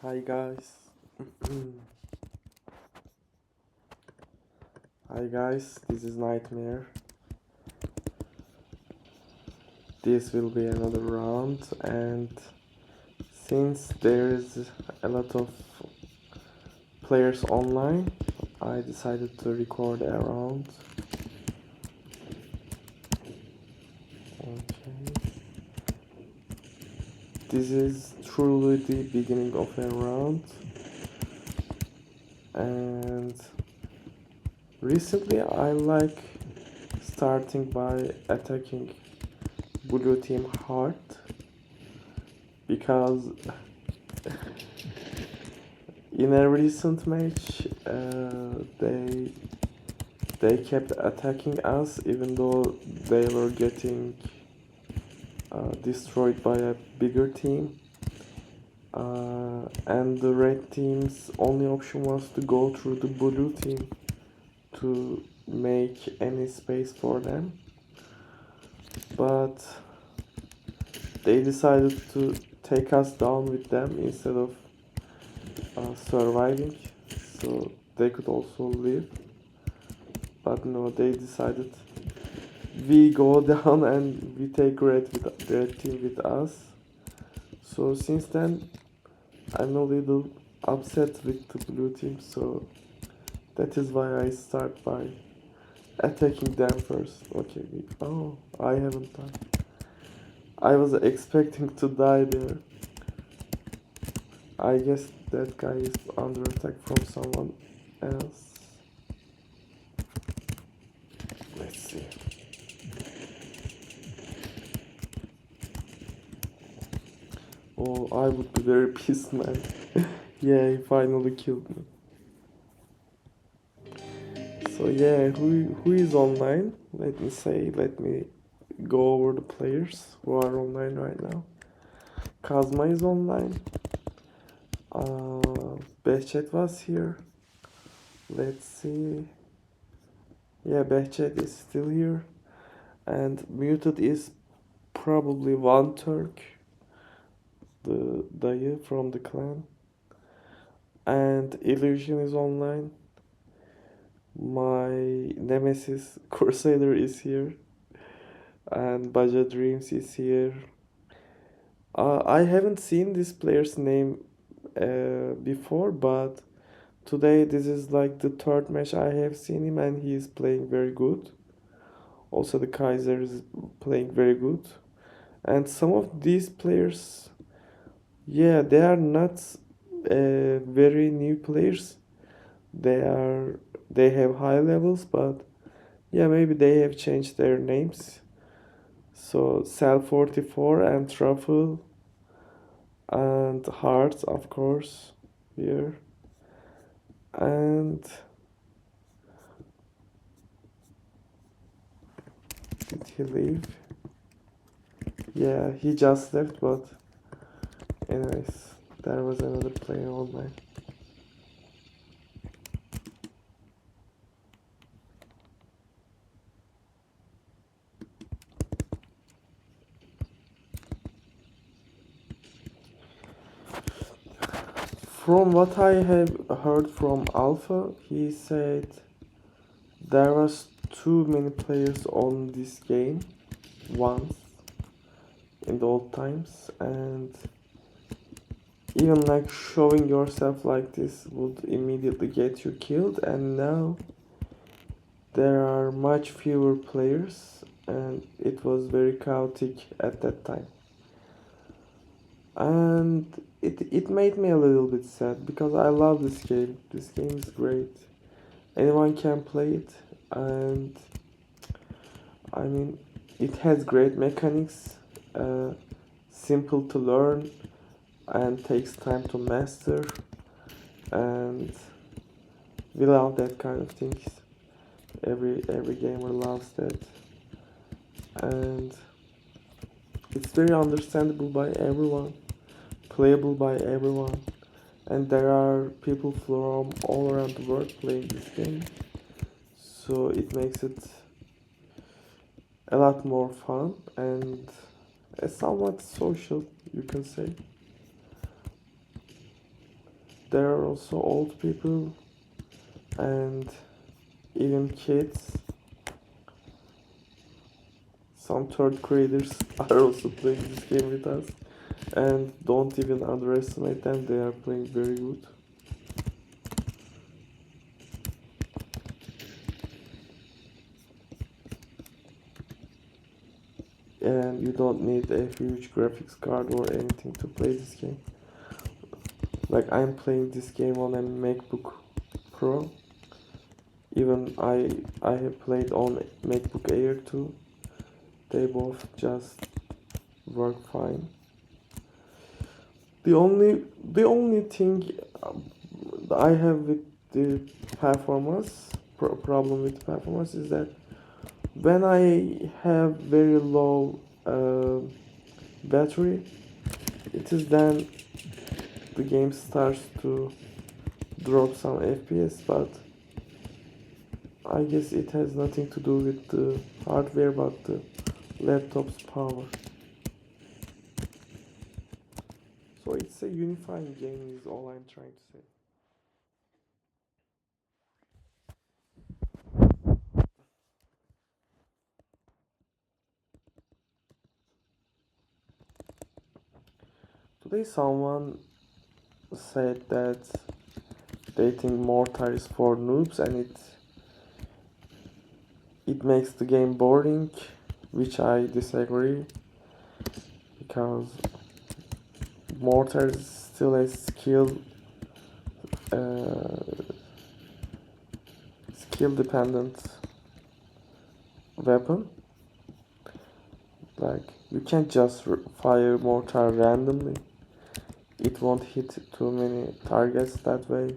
Hi guys. Hi guys, this is Nightmare. This will be another round, and since there is a lot of players online, I decided to record a round. Okay. This is truly the beginning of a round, and recently I like starting by attacking blue team hard because in a recent match they kept attacking us even though they were getting destroyed by a bigger team, and the red team's only option was to go through the blue team to make any space for them, but they decided to take us down with them instead of surviving, so they could also live. But no, they decided we go down and we take red team with us. So since then, I'm a little upset with the blue team. So that is why I start by attacking them first. Okay. Oh, I haven't died. I was expecting to die there. I guess that guy is under attack from someone else. Let's see. Oh, I would be very pissed, man. Yeah, he finally killed me. So yeah, who is online? Let me go over the players who are online right now. Kazma is online. Behcet was here. Let's see. Yeah, Behcet is still here. And muted is probably One Turk, the dayı from the clan. And Illusion is online. My nemesis Crusader is here. And Baja Dreams is here. I haven't seen this player's name before, but today this is like the third match I have seen him, and he is playing very good. Also, the Kaiser is playing very good, and some of these players, yeah, they are not very new players. They have high levels, but yeah, maybe they have changed their names. So Cell 44 and Truffle and Heart, of course, here. And did he leave? Yeah, he just left, but anyways, there was another player online. From what I have heard from Alpha, he said there was too many players on this game once in the old times, and even like showing yourself like this would immediately get you killed, and now there are much fewer players and it was very chaotic at that time. And it made me a little bit sad because I love this game. This game is great. Anyone can play it, and I mean, it has great mechanics, simple to learn, and takes time to master. And we love that kind of things. Every gamer loves that, and it's very understandable by everyone, playable by everyone, and there are people from all around the world playing this game, so it makes it a lot more fun and somewhat social, you can say. there are also old people and even kids. Some third graders are also playing this game with us, and don't even underestimate them, they are playing very good. And you don't need a huge graphics card or anything to play this game. Like, I'm playing this game on a MacBook Pro. Even I have played on MacBook Air too. They both just work fine. The only thing I have with the problem with performance is that when I have very low battery, it is then the game starts to drop some FPS, but I guess it has nothing to do with the hardware but the laptop's power. So it's a unifying game is all I'm trying to say. Today someone said that they think Mortar is for noobs and it makes the game boring, which I disagree because Mortar is still a uh, skill dependent weapon. Like, you can't just fire mortar randomly. It won't hit too many targets that way,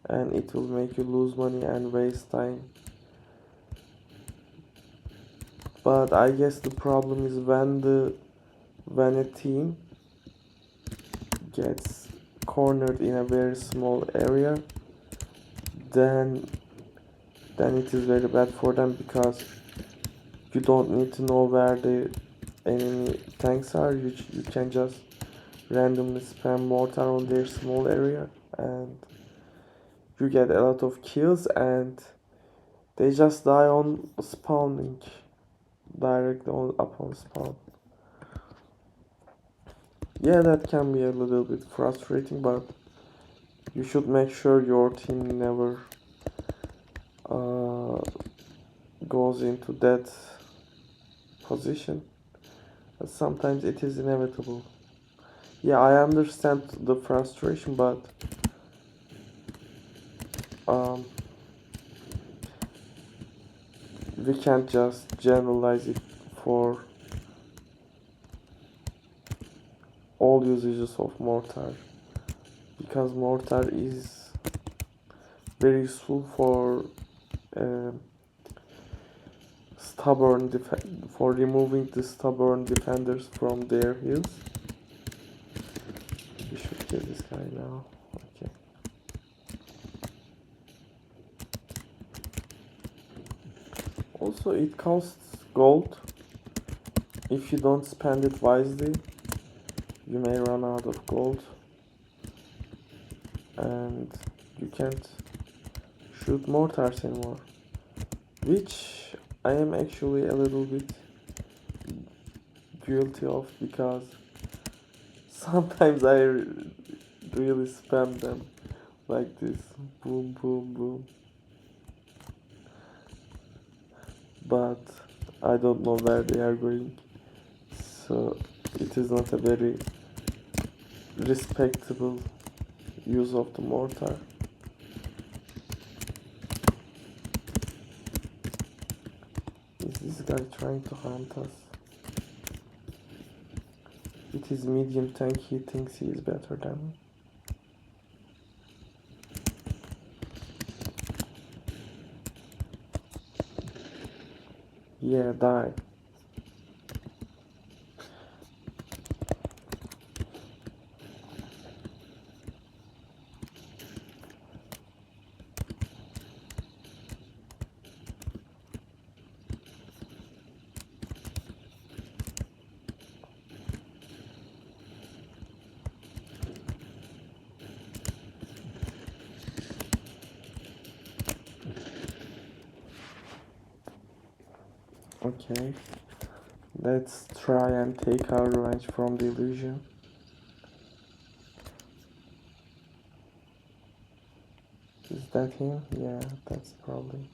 and it will make you lose money and waste time. But I guess the problem is when a team gets cornered in a very small area, then it is very bad for them because you don't need to know where the enemy tanks are. You can just randomly spam mortar on their small area and you get a lot of kills and they just die on spawning directly upon spawn. Yeah, that can be a little bit frustrating, but you should make sure your team never uh, goes into that position. But sometimes it is inevitable. Yeah, I understand the frustration, but um, we can't just generalize it for all usages of mortar because mortar is very useful for uh, for removing the stubborn defenders from their heals. We should kill this guy now. Okay. Also, it costs gold. If you don't spend it wisely, you may run out of gold and you can't shoot mortars anymore, which I am actually a little bit guilty of because sometimes I really spam them like this, boom boom boom, but I don't know where they are going, so it is not a very respectable use of the mortar. Is this guy trying to hunt us? With his medium tank, he thinks he is better than me. Yeah, die. Okay, let's try and take our revenge from the illusion. Is that him? Yeah, that's probably.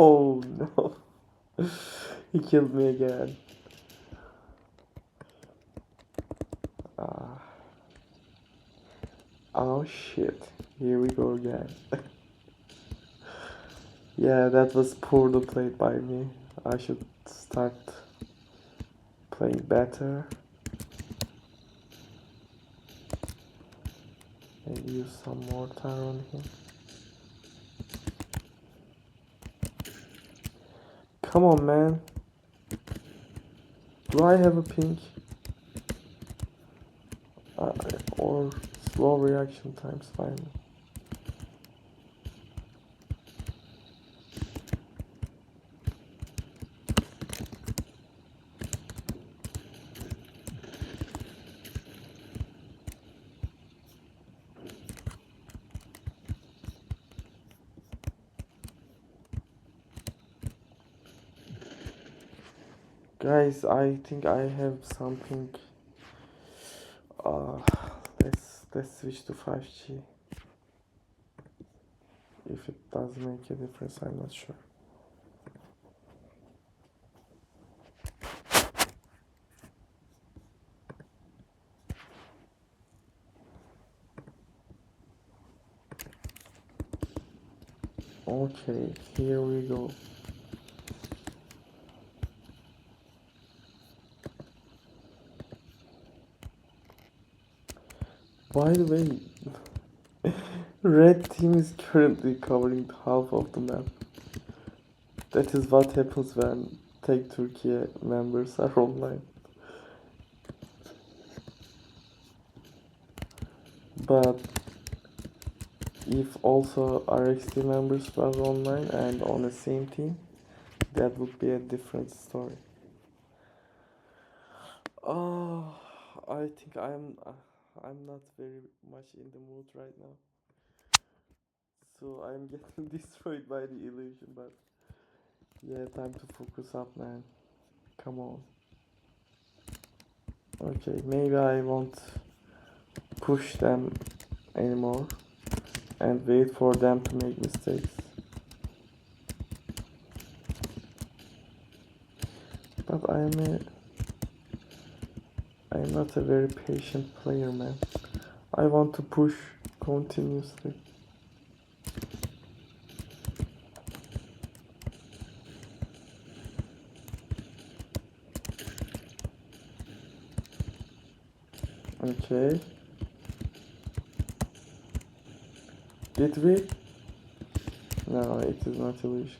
Oh no, he killed me again. Ah, oh shit, here we go again. Yeah, that was poorly played by me. I should start playing better and use some mortar on him. Come on, man. Do I have a pink? Uh, or slow reaction times, fine. Guys, I think I have something. Uh, let's switch to 5G. If it does make a difference, I'm not sure. Okay, here we go. By the way, red team is currently covering half of the map. That is what happens when Tech Turkey members are online. But if also RXT members was online and on the same team, that would be a different story. Oh, I think I'm not very much in the mood right now. So I'm getting destroyed by the illusion, but yeah, time to focus up, man. Come on. Okay, maybe I won't push them anymore and wait for them to make mistakes. But I'm not a very patient player, man. I want to push continuously. Okay. Did we? No, it is not illusion.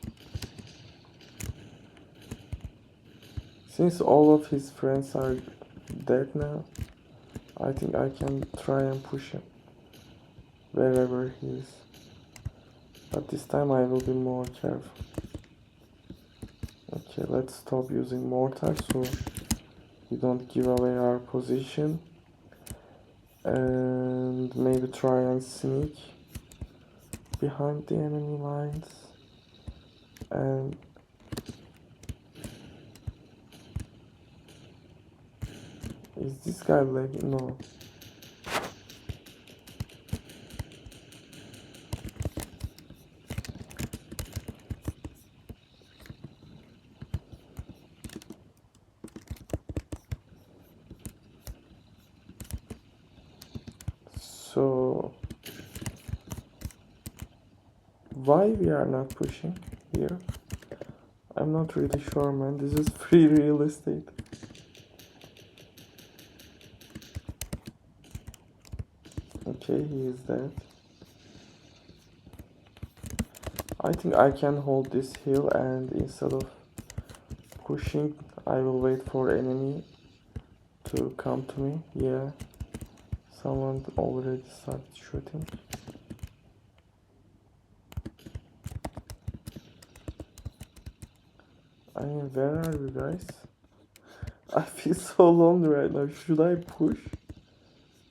Since all of his friends are dead now, I think I can try and push him wherever he is. But this time I will be more careful. Okay, let's stop using mortar so we don't give away our position. And maybe try and sneak behind the enemy lines. And is this guy lagging? No. So why we are not pushing here? I'm not really sure, man. This is free real estate. Okay, he is dead. I think I can hold this hill, and instead of pushing, I will wait for enemy to come to me. Yeah, someone already started shooting. I mean, where are you guys? I feel so lonely right now. Should I push?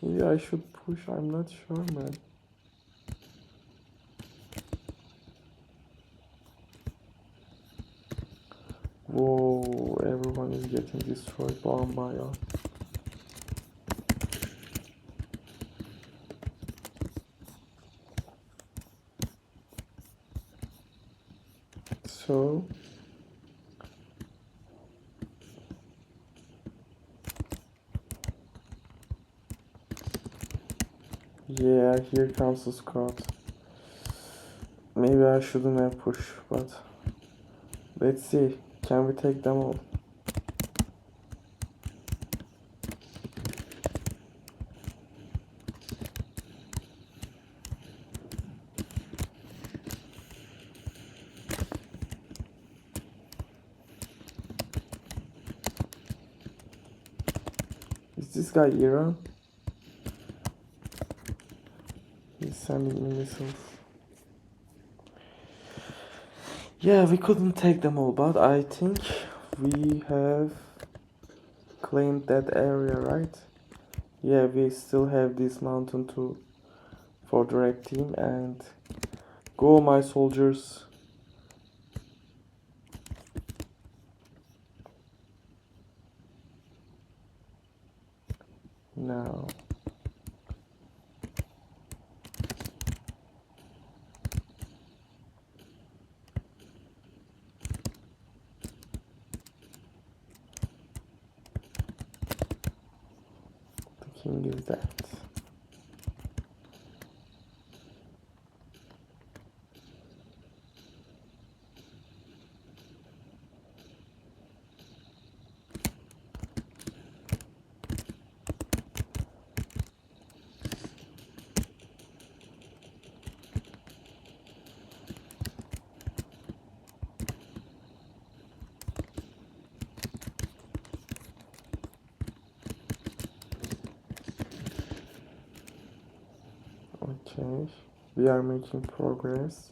Maybe I should push. I'm not sure, man. Whoa, everyone is getting destroyed one by one. So, yeah, here comes the squad. Maybe I shouldn't have pushed, but let's see. Can we take them all? Is this guy Iran? He's sending me missiles. Yeah, we couldn't take them all, but I think we have claimed that area, right? Yeah, we still have this mountain to for the red team, and go, my soldiers. Now, the king is that. Okay, we are making progress.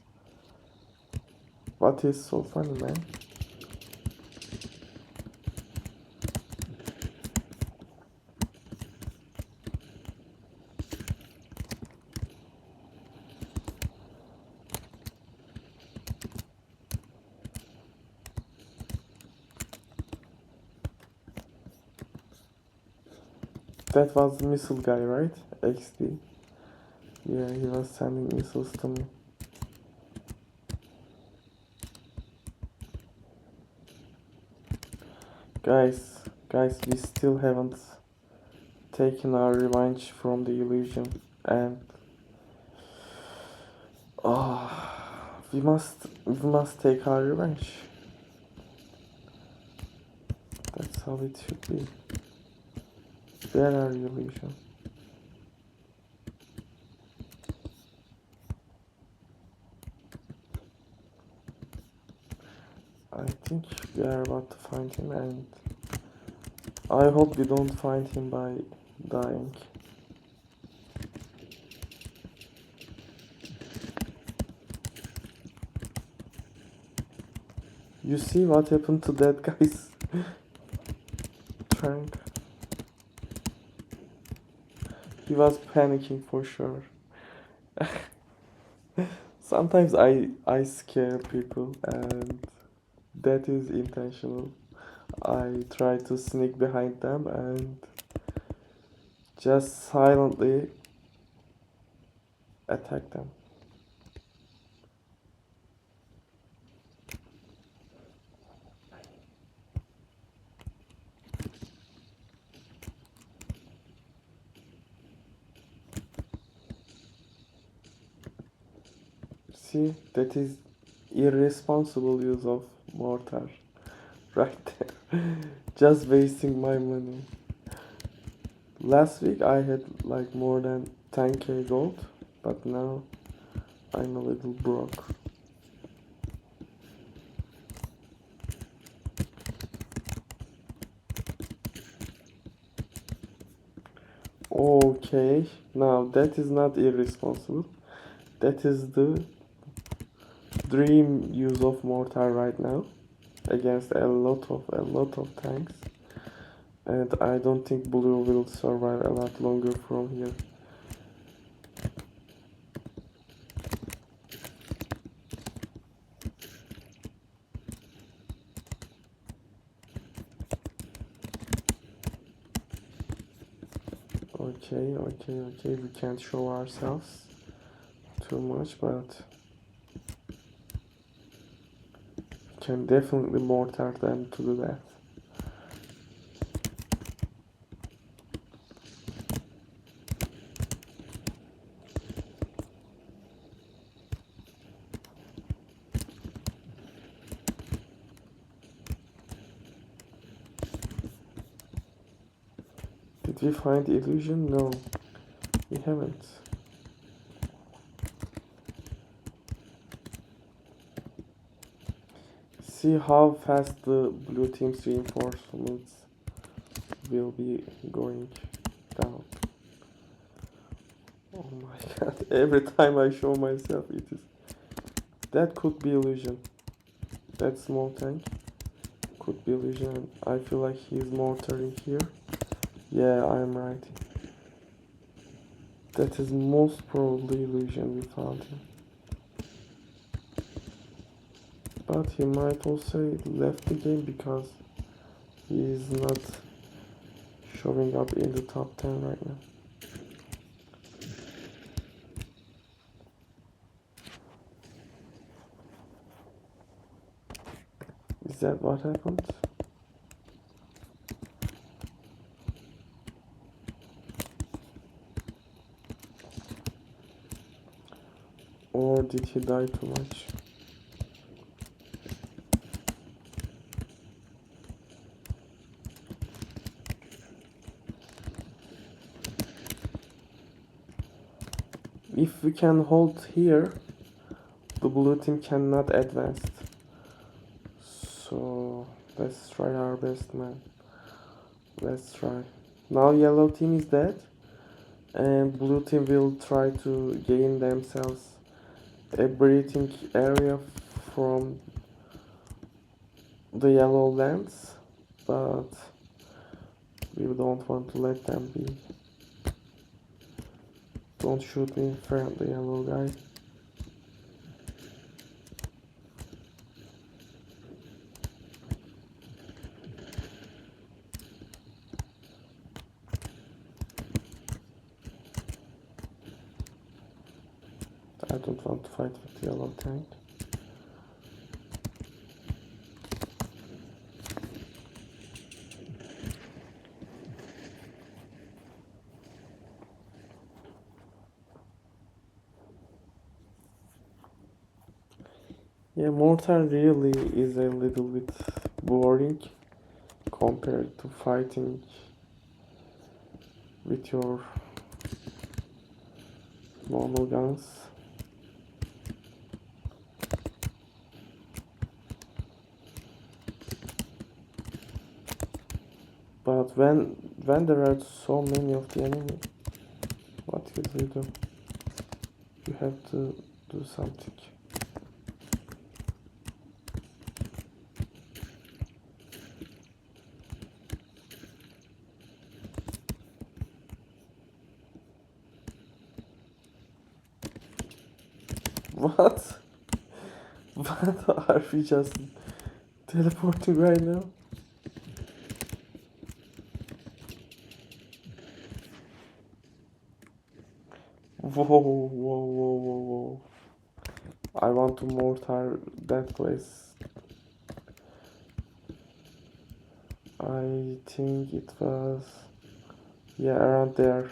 What is so funny, man? That was the missile guy, right? XD. Yeah, he was sending missiles to me. Guys, we still haven't taken our revenge from the illusion, and we must take our revenge. That's how it should be. Where are you, illusion? I think we are about to find him, and I hope we don't find him by dying. You see what happened to that guy's trunk? He was panicking for sure. Sometimes I scare people, and that is intentional. I try to sneak behind them and just silently attack them. See, that is irresponsible use of mortar right there. Just wasting my money. Last week I had like more than 10k gold, but now I'm a little broke. Okay, now that is not irresponsible. That is the dream use of mortar right now against a lot of tanks. And I don't think blue will survive a lot longer from here. Okay, we can't show ourselves too much, but we can definitely mortar them to do that. Did we find illusion? No, we haven't. See how fast the blue team's reinforcements will be going down. Oh my god, every time I show myself it is. That could be illusion. That small tank could be illusion. I feel like he's mortaring here. Yeah, I'm right. That is most probably illusion we found him. But he might also left the game because he is not showing up in the top 10 right now. Is that what happened? Or did he die too much? If we can hold here, the blue team cannot advance. So let's try our best, man. Let's try. Now yellow team is dead, and blue team will try to gain themselves a breathing area from the yellow lands, but we don't want to let them be. Don't shoot me, friendly yellow guy. I don't want to fight with the yellow tank. Yeah, mortar really is a little bit boring compared to fighting with your normal guns. But when there are so many of the enemy, what will you do? You have to do something. What? What are we just teleporting right now? Whoa. I want to mortar that place. I think it was, yeah, around there.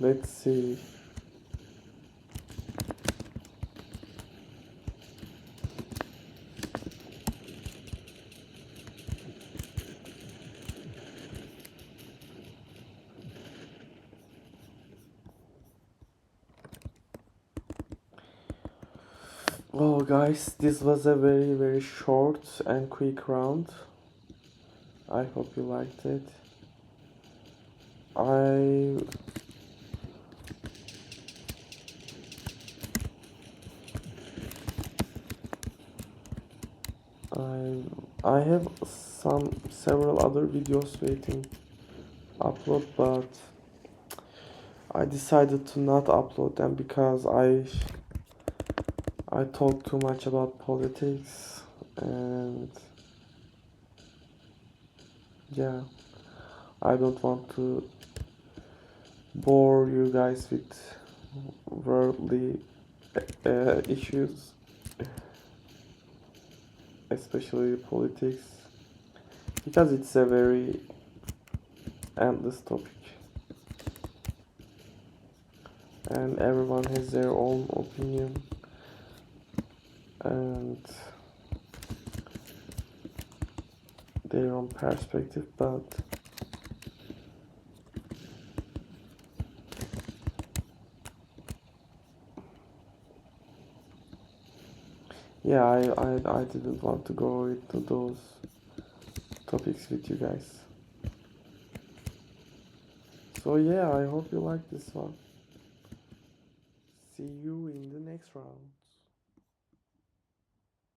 Let's see. Oh, guys, this was a very, very short and quick round. I hope you liked it. I I I have several other videos waiting upload, but I decided to not upload them because I talk too much about politics, and yeah, I don't want to bore you guys with worldly issues, especially politics, because it's a very endless topic and everyone has their own opinion and their own perspective, but yeah, I didn't want to go into those topics with you guys. So yeah, I hope you like this one. See you in the next round.